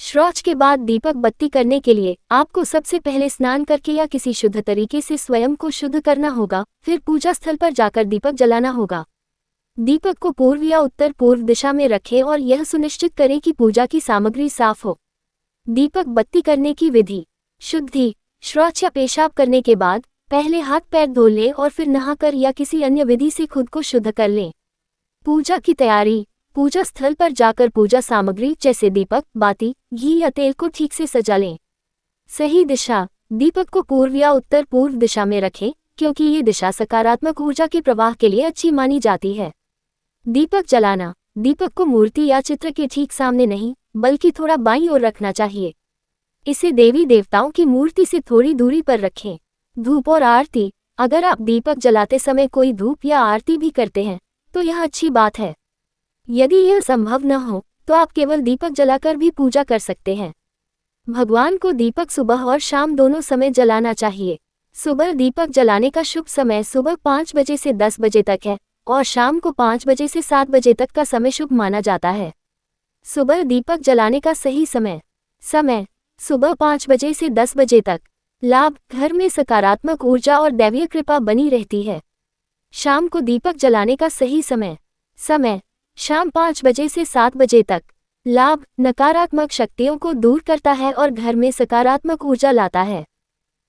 शौच के बाद दीपक बत्ती करने के लिए आपको सबसे पहले स्नान करके या किसी शुद्ध तरीके से स्वयं को शुद्ध करना होगा, फिर पूजा स्थल पर जाकर दीपक जलाना होगा। दीपक को पूर्व या उत्तर पूर्व दिशा में रखें और यह सुनिश्चित करें कि पूजा की सामग्री साफ हो। दीपक बत्ती करने की विधि। शुद्धि। शौच या पेशाब करने के बाद पहले हाथ पैर धो लें और फिर नहाकर या किसी अन्य विधि से खुद को शुद्ध कर लें। पूजा की तैयारी। पूजा स्थल पर जाकर पूजा सामग्री जैसे दीपक, बाती, घी या तेल को ठीक से सजा लें। सही दिशा। दीपक को पूर्व या उत्तर पूर्व दिशा में रखें, क्योंकि ये दिशा सकारात्मक ऊर्जा के प्रवाह के लिए अच्छी मानी जाती है। दीपक जलाना। दीपक को मूर्ति या चित्र के ठीक सामने नहीं, बल्कि थोड़ा बाईं ओर रखना चाहिए। इसे देवी देवताओं की मूर्ति से थोड़ी दूरी पर रखें। धूप और आरती। अगर आप दीपक जलाते समय कोई धूप या आरती भी करते हैं तो यह अच्छी बात है। यदि यह संभव न हो तो आप केवल दीपक जलाकर भी पूजा कर सकते हैं। भगवान को दीपक सुबह और शाम दोनों समय जलाना चाहिए। सुबह दीपक जलाने का शुभ समय सुबह 5 बजे से 10 बजे तक है और शाम को 5 बजे से 7 बजे तक का समय शुभ माना जाता है। सुबह दीपक जलाने का सही समय सुबह 5 बजे से 10 बजे तक। लाभ। घर में सकारात्मक ऊर्जा और दैवीय कृपा बनी रहती है। शाम को दीपक जलाने का सही समय शाम 5 बजे से 7 बजे तक। लाभ। नकारात्मक शक्तियों को दूर करता है और घर में सकारात्मक ऊर्जा लाता है।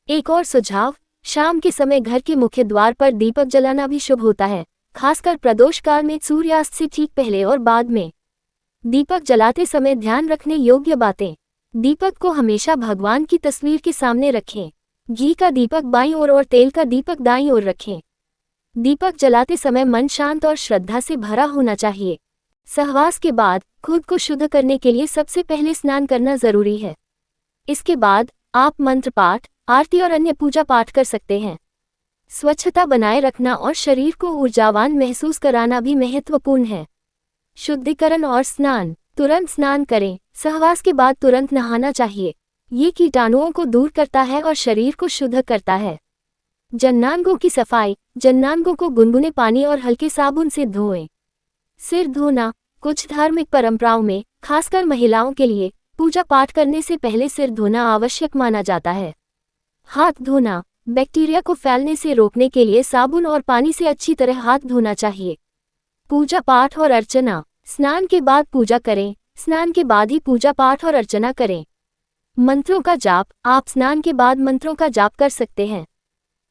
एक और सुझाव। शाम के समय घर के मुख्य द्वार पर दीपक जलाना भी शुभ होता है, खासकर प्रदोष काल में सूर्यास्त से ठीक पहले और बाद में। दीपक जलाते समय ध्यान रखने योग्य बातें। दीपक को हमेशा भगवान की तस्वीर के सामने रखें। घी का दीपक बाईं ओर और तेल का दीपक दाईं ओर रखें। दीपक जलाते समय मन शांत और श्रद्धा से भरा होना चाहिए। सहवास के बाद खुद को शुद्ध करने के लिए सबसे पहले स्नान करना जरूरी है। इसके बाद आप मंत्र पाठ, आरती और अन्य पूजा पाठ कर सकते हैं। स्वच्छता बनाए रखना और शरीर को ऊर्जावान महसूस कराना भी महत्वपूर्ण है। शुद्धिकरण और स्नान। तुरंत स्नान करें। सहवास के बाद तुरंत नहाना चाहिए। ये कीटाणुओं को दूर करता है और शरीर को शुद्ध करता है। जननांगों की सफाई। जननांगों को गुनगुने पानी और हल्के साबुन से धोएं। सिर धोना। कुछ धार्मिक परंपराओं में, खासकर महिलाओं के लिए, पूजा पाठ करने से पहले सिर धोना आवश्यक माना जाता है। हाथ धोना। बैक्टीरिया को फैलने से रोकने के लिए साबुन और पानी से अच्छी तरह हाथ धोना चाहिए। पूजा पाठ और अर्चना। स्नान के बाद पूजा करें। स्नान के बाद ही पूजा पाठ और अर्चना करें। मंत्रों का जाप। आप स्नान के बाद मंत्रों का जाप कर सकते हैं।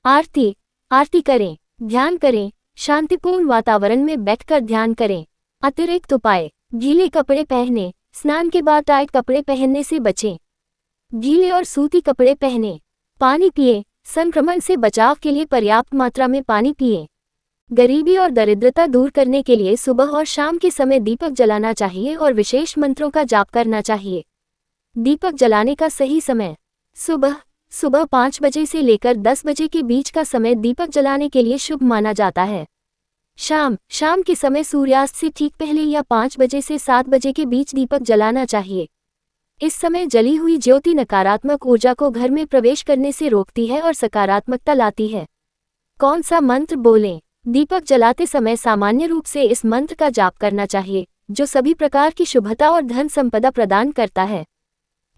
आरती करें। ध्यान करें। शांतिपूर्ण वातावरण में बैठकर ध्यान करें। अतिरिक्त उपाय। गीले कपड़े पहने। स्नान के बाद टाइट कपड़े पहनने से बचें। गीले और सूती कपड़े पहने। पानी पिए। संक्रमण से बचाव के लिए पर्याप्त मात्रा में पानी पिए। गरीबी और दरिद्रता दूर करने के लिए सुबह और शाम के समय दीपक जलाना चाहिए और विशेष मंत्रों का जाप करना चाहिए। दीपक जलाने का सही समय। सुबह 5 बजे से लेकर 10 बजे के बीच का समय दीपक जलाने के लिए शुभ माना जाता है। शाम के समय सूर्यास्त से ठीक पहले या 5 बजे से 7 बजे के बीच दीपक जलाना चाहिए। इस समय जली हुई ज्योति नकारात्मक ऊर्जा को घर में प्रवेश करने से रोकती है और सकारात्मकता लाती है। कौन सा मंत्र बोलें? दीपक जलाते समय सामान्य रूप से इस मंत्र का जाप करना चाहिए, जो सभी प्रकार की शुभता और धन संपदा प्रदान करता है।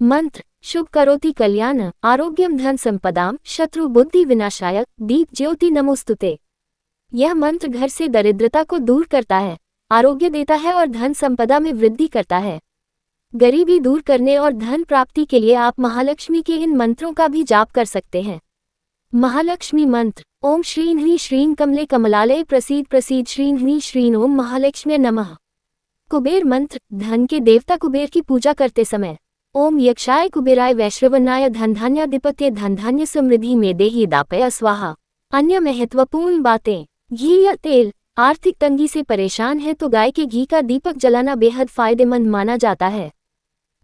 मंत्र। शुभ करोति कल्याण आरोग्यम धन संपदाम शत्रु बुद्धि विनाशाय दीप ज्योति नमोस्तुते। यह मंत्र घर से दरिद्रता को दूर करता है, आरोग्य देता है और धन संपदा में वृद्धि करता है। गरीबी दूर करने और धन प्राप्ति के लिए आप महालक्ष्मी के इन मंत्रों का भी जाप कर सकते हैं। महालक्ष्मी मंत्र। ओम श्रीं ह्रीं श्रीं कमले कमलालय प्रसीद प्रसीद श्रीं ह्रीं श्रीं ओम महालक्ष्मी नमः। कुबेर मंत्र। धन के देवता कुबेर की पूजा करते समय ओम यक्षाय कुबेराय वैश्रवनाय धनधान्याधिपत्य धनधान्य समृद्धि में देहि दापय स्वाहा। अन्य महत्वपूर्ण बातें। घी या तेल। आर्थिक तंगी से परेशान है तो गाय के घी का दीपक जलाना बेहद फायदेमंद माना जाता है।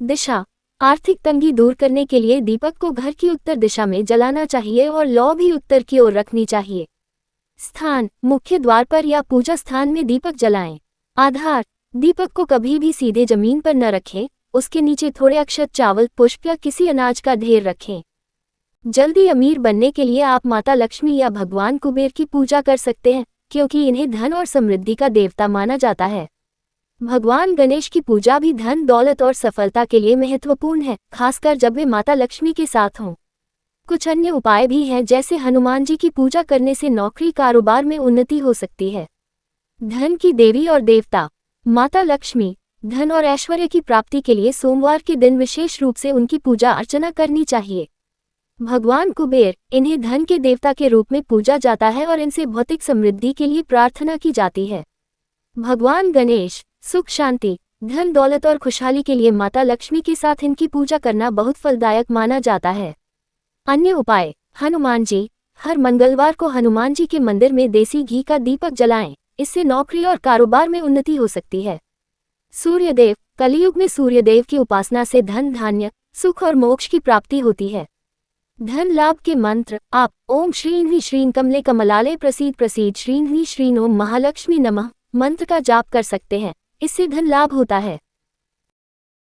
दिशा। आर्थिक तंगी दूर करने के लिए दीपक को घर की उत्तर दिशा में जलाना चाहिए और लौ भी उत्तर की ओर रखनी चाहिए। स्थान। मुख्य द्वार पर या पूजा स्थान में दीपक जलाएं। आधार। दीपक को कभी भी सीधे जमीन पर न रखें, उसके नीचे थोड़े अक्षत चावल, पुष्प या किसी अनाज का ढेर रखें। जल्दी अमीर बनने के लिए आप माता लक्ष्मी या भगवान कुबेर की पूजा कर सकते हैं, क्योंकि इन्हें धन और समृद्धि का देवता माना जाता है। भगवान गणेश की पूजा भी धन दौलत और सफलता के लिए महत्वपूर्ण है, खासकर जब वे माता लक्ष्मी के साथ हों। कुछ अन्य उपाय भी हैं, जैसे हनुमान जी की पूजा करने से नौकरी कारोबार में उन्नति हो सकती है। धन की देवी और देवता माता लक्ष्मी धन और ऐश्वर्य की प्राप्ति के लिए सोमवार के दिन विशेष रूप से उनकी पूजा अर्चना करनी चाहिए। भगवान कुबेर, इन्हें धन के देवता के रूप में पूजा जाता है और इनसे भौतिक समृद्धि के लिए प्रार्थना की जाती है। भगवान गणेश, सुख शांति धन दौलत और खुशहाली के लिए माता लक्ष्मी के साथ इनकी पूजा करना बहुत फलदायक माना जाता है। अन्य उपाय। हनुमान जी, हर मंगलवार को हनुमान जी के मंदिर में देसी घी का दीपक जलाएं, इससे नौकरी और कारोबार में उन्नति हो सकती है। सूर्यदेव, कलियुग में सूर्यदेव की उपासना से धन धान्य सुख और मोक्ष की प्राप्ति होती है। धन लाभ के मंत्र। आप ओम श्रीं ह्रीं श्रीं कमले कमलालय प्रसीद प्रसीद श्रीं ह्रीं श्रीं ओम महालक्ष्मी नमः मंत्र का जाप कर सकते हैं, इससे धन लाभ होता है।